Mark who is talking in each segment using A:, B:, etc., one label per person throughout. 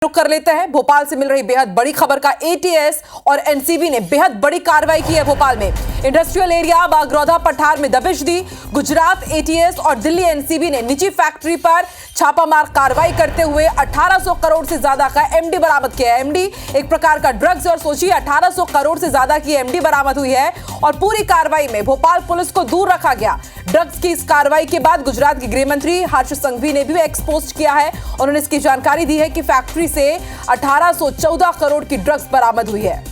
A: रुक कर लेते हैं। भोपाल से मिल रही बेहद बड़ी खबर का एटीएस और एनसीबी ने बेहद बड़ी कार्रवाई की है। भोपाल में इंडस्ट्रियल एरिया बागरौधा पठार में दबिश दी। गुजरात एटीएस और दिल्ली एनसीबी ने निजी फैक्ट्री पर छापामार कार्रवाई करते हुए 1800 करोड़ से ज्यादा का एमडी बरामद किया है। एमडी एक प्रकार का ड्रग्स और सोचिए 1800 करोड़ से ज्यादा की एमडी बरामद हुई है और पूरी कार्रवाई में भोपाल पुलिस को दूर रखा गया। ड्रग्स की इस कार्रवाई के बाद गुजरात के गृह मंत्री हर्ष संघवी ने भी एक्सपोज किया है। उन्होंने इसकी जानकारी दी है कि फैक्ट्री से 1814 करोड़ की ड्रग्स बरामद हुई है।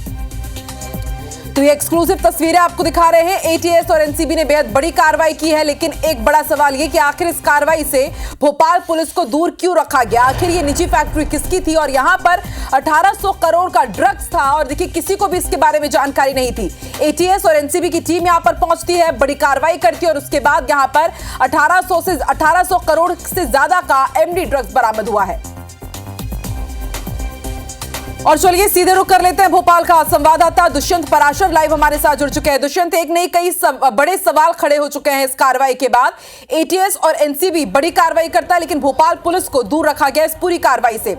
A: तो ये एक्सक्लूसिव तस्वीरें आपको दिखा रहे हैं। एटीएस और एनसीबी ने बेहद बड़ी कार्रवाई की है, लेकिन एक बड़ा सवाल ये कि आखिर इस कार्रवाई से भोपाल पुलिस को दूर क्यों रखा गया? आखिर ये निजी फैक्ट्री किसकी थी और यहां पर 1800 करोड़ का ड्रग्स था और देखिए किसी को भी इसके बारे में जानकारी नहीं थी। एटीएस और एनसीबी की टीम यहां पर पहुंचती है, बड़ी कार्रवाई करती है और उसके बाद यहां पर 1800 करोड़ से ज्यादा का एमडी ड्रग्स बरामद हुआ है। और चलिए सीधे रुख कर लेते हैं। भोपाल का संवाददाता दुष्यंत पराशर लाइव हमारे साथ जुड़ चुके हैं। दुष्यंत, एक नहीं कई बड़े सवाल खड़े हो चुके हैं इस कार्रवाई के बाद। एटीएस और एनसीबी बड़ी कार्रवाई करता है, लेकिन भोपाल पुलिस को दूर रखा गया इस पूरी कार्रवाई से।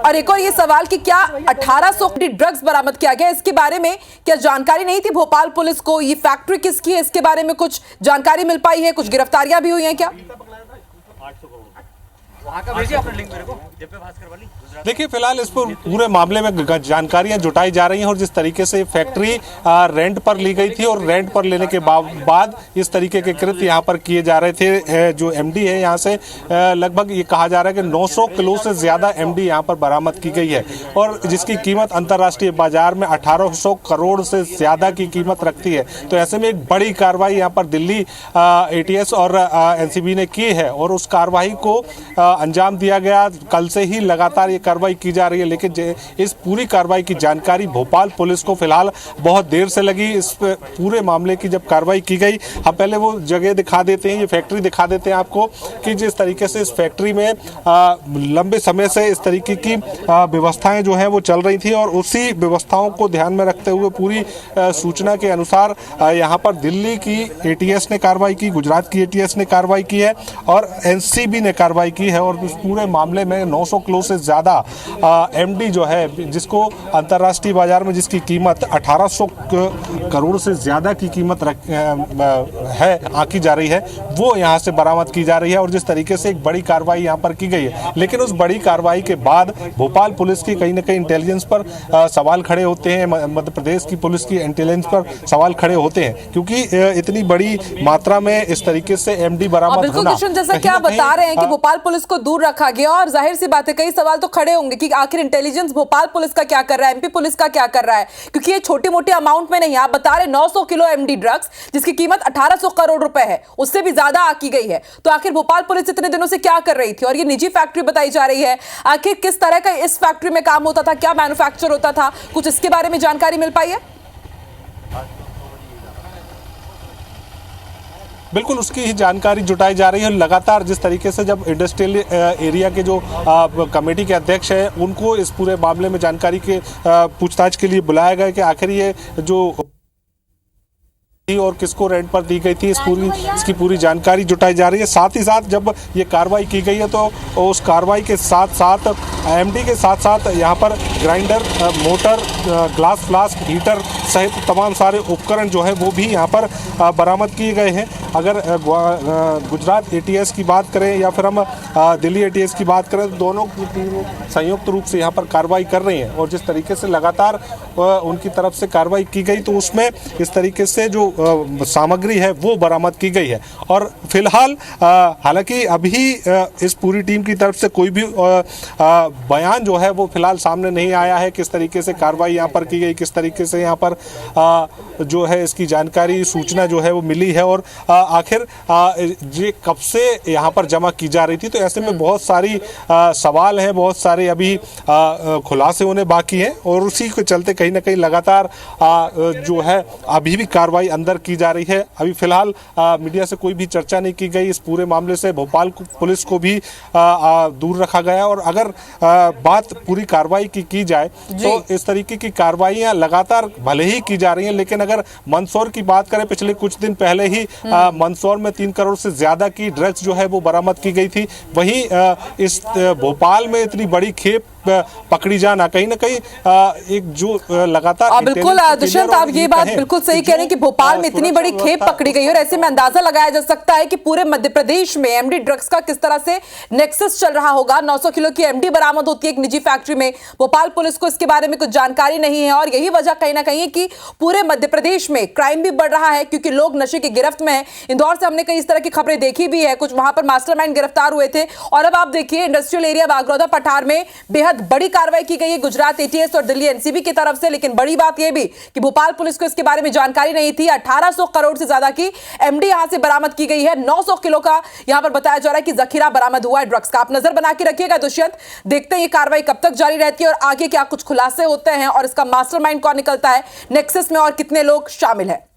A: और एक और ये सवाल कि क्या 1800 ड्रग्स बरामद किया गया, इसके बारे में क्या जानकारी नहीं थी भोपाल पुलिस को? ये फैक्ट्री किसकी है, इसके बारे में कुछ जानकारी मिल पाई है? कुछ गिरफ्तारियां भी हुई हैं क्या?
B: देखिए, फिलहाल इस पर पूरे मामले में जानकारियां जुटाई जा रही हैं और जिस तरीके से फैक्ट्री रेंट पर ली गई थी और रेंट पर लेने के बाद इस तरीके के कृत्य यहां पर किए जा रहे थे। जो एमडी है यहां से लगभग ये कहा जा रहा है कि 900 किलो से ज्यादा एमडी यहां पर बरामद की गई है और जिसकी कीमत अंतर्राष्ट्रीय बाजार में 1800 करोड़ से ज्यादा की कीमत रखती है। तो ऐसे में एक बड़ी कार्रवाई यहां पर दिल्ली एटीएस और एनसीबी ने की है और उस कार्रवाई को अंजाम दिया गया। कल से ही लगातार ये कार्रवाई की जा रही है, लेकिन इस पूरी कार्रवाई की जानकारी भोपाल पुलिस को फिलहाल बहुत देर से लगी। इस पूरे मामले की जब कार्रवाई की गई, हम पहले वो जगह दिखा देते हैं, ये फैक्ट्री दिखा देते हैं आपको कि जिस तरीके से इस फैक्ट्री में लंबे समय से इस तरीके की व्यवस्थाएं जो हैं वो चल रही थी और उसी व्यवस्थाओं को ध्यान में रखते हुए पूरी सूचना के अनुसार यहाँ पर दिल्ली की एटीएस ने कार्रवाई की, गुजरात की एटीएस ने कार्रवाई की है और एनसीबी ने कार्रवाई की है। और इस पूरे मामले में 900 किलो से ज़्यादा एमडी जो है, जिसको अंतर्राष्ट्रीय बाजार में जिसकी कीमत 1800 करोड़ से ज़्यादा की कीमत है आंकी जा रही है, वो यहाँ से बरामद की जा रही है। और जिस तरीके से एक बड़ी कार्रवाई यहाँ पर की गई है, लेकिन उस बड़ी कार्रवाई के बाद भोपाल पुलिस की कहीं ना कहीं इंटेलिजेंस पर सवाल खड़े होते हैं, मध्य प्रदेश की पुलिस की इंटेलिजेंस पर सवाल खड़े होते हैं, क्योंकि इतनी बड़ी मात्रा में इस तरीके से एमडी बरामद होना।
A: जैसा क्या बता रहे हैं कि भोपाल पुलिस को दूर रखा गया और जाहिर सी बात है कई सवाल तो खड़े होंगे कि आखिर इंटेलिजेंस भोपाल पुलिस का क्या कर रहा है, एमपी पुलिस का क्या कर रहा है, क्योंकि ये छोटी मोटी अमाउंट में नहीं। आप बता रहे 900 किलो एमडी ड्रग्स जिसकी कीमत 1800 करोड़ रुपए है, उससे भी ज्यादा आकी गई है। तो आखिर भोपाल पुलिस इतने दिनों से क्या कर रही थी? और ये निजी फैक्ट्री बताई जा रही है, आखिर किस तरह का इस फैक्ट्री में काम होता था, क्या मैन्युफैक्चर होता था, कुछ इसके बारे में जानकारी मिल पाई है?
B: बिल्कुल उसकी ही जानकारी जुटाई जा रही है। लगातार जिस तरीके से जब इंडस्ट्रियल एरिया के जो कमेटी के अध्यक्ष हैं उनको इस पूरे मामले में जानकारी के पूछताछ के लिए बुलाया गया कि आखिर ये जो और किसको रेंट पर दी गई थी, इसकी पूरी जानकारी जुटाई जा रही है। साथ ही साथ जब ये कार्रवाई की गई है तो उस कार्रवाई के साथ साथ एमडी के साथ साथ यहाँ पर grinder, motor, glass flask, heater सहित तमाम सारे उपकरण जो हैं वो भी यहाँ पर बरामद किए गए हैं। अगर गुजरात एटीएस की बात करें या फिर हम दिल्ली एटीएस की बात करें तो दोनों की टीमें संयुक्त रूप से यहाँ पर कार्रवाई कर रही हैं और जिस तरीके से लगातार उनकी तरफ से कार्रवाई की गई तो उसमें इस तरीके से जो सामग्री है वो बरामद की गई है। और फिलहाल हालांकि अभी इस पूरी टीम की तरफ से कोई भी बयान जो है वो फिलहाल सामने नहीं आया है, किस तरीके से कार्रवाई यहाँ पर की गई, किस तरीके से यहाँ पर जो है इसकी जानकारी, सूचना जो है वो मिली है और आखिर ये कब से यहाँ पर जमा की जा रही थी। तो ऐसे में बहुत सारी सवाल हैं, बहुत सारे अभी खुलासे होने बाकी हैं और उसी के चलते कहीं ना कहीं लगातार जो है अभी भी कार्रवाई अंदर की जा रही है। अभी फिलहाल मीडिया से कोई भी चर्चा नहीं की गई। इस पूरे मामले से भोपाल पुलिस को भी दूर रखा गया और अगर बात पूरी कार्रवाई की जाए तो इस तरीके की कार्रवाइयां लगातार भले ही की जा रही हैं, लेकिन अगर मंदसौर की बात करें, पिछले कुछ दिन पहले ही मंदसौर में 3 करोड़ से ज्यादा की ड्रग्स जो है वो बरामद की गई थी। वहीं इस भोपाल में इतनी बड़ी खेप पकड़ी जाना कहीं ना कहीं एक जो लगातार
A: बिल्कुल दुष्यंत, आप ये बात बिल्कुल सही कह रहे हैं कि भोपाल में इतनी बड़ी खेप पकड़ी गई और ऐसे में अंदाजा लगाया जा सकता है कि पूरे मध्य प्रदेश में एमडी ड्रग्स का किस तरह से नेक्सस चल रहा होगा। 900 किलो की एमडी बरामद होती है एक निजी फैक्ट्री में। भोपाल पुलिस को इसके बारे में कुछ जानकारी नहीं है और यही वजह कहीं ना कहीं कि पूरे मध्य प्रदेश में क्राइम भी बढ़ रहा है क्योंकि लोग नशे की गिरफ्त में हैं। इंदौर से हमने कई इस तरह की खबरें देखी भी है, कुछ वहां पर मास्टरमाइंड गिरफ्तार हुए थे। और अब आप देखिए इंडस्ट्रियल एरिया बागरौदा पठार में बेहद बड़ी कार्रवाई की गई है गुजरात एटीएस और दिल्ली एनसीबी की तरफ से। लेकिन बड़ी बात यह भी कि भोपाल पुलिस को इसके बारे में जानकारी नहीं थी। 1800 करोड़ से ज्यादा की एमडी यहां से बरामद की गई है। 900 किलो का यहां पर बताया जा रहा है कि जखीरा बरामद हुआ है ड्रग्स का। आप नजर बना के रखिएगा दुष्यंत, देखते हैं ये कार्रवाई कब तक जारी रहती है और आगे क्या कुछ खुलासे होते हैं और इसका मास्टरमाइंड कौन निकलता है, नेक्सस में और कितने लोग शामिल हैं।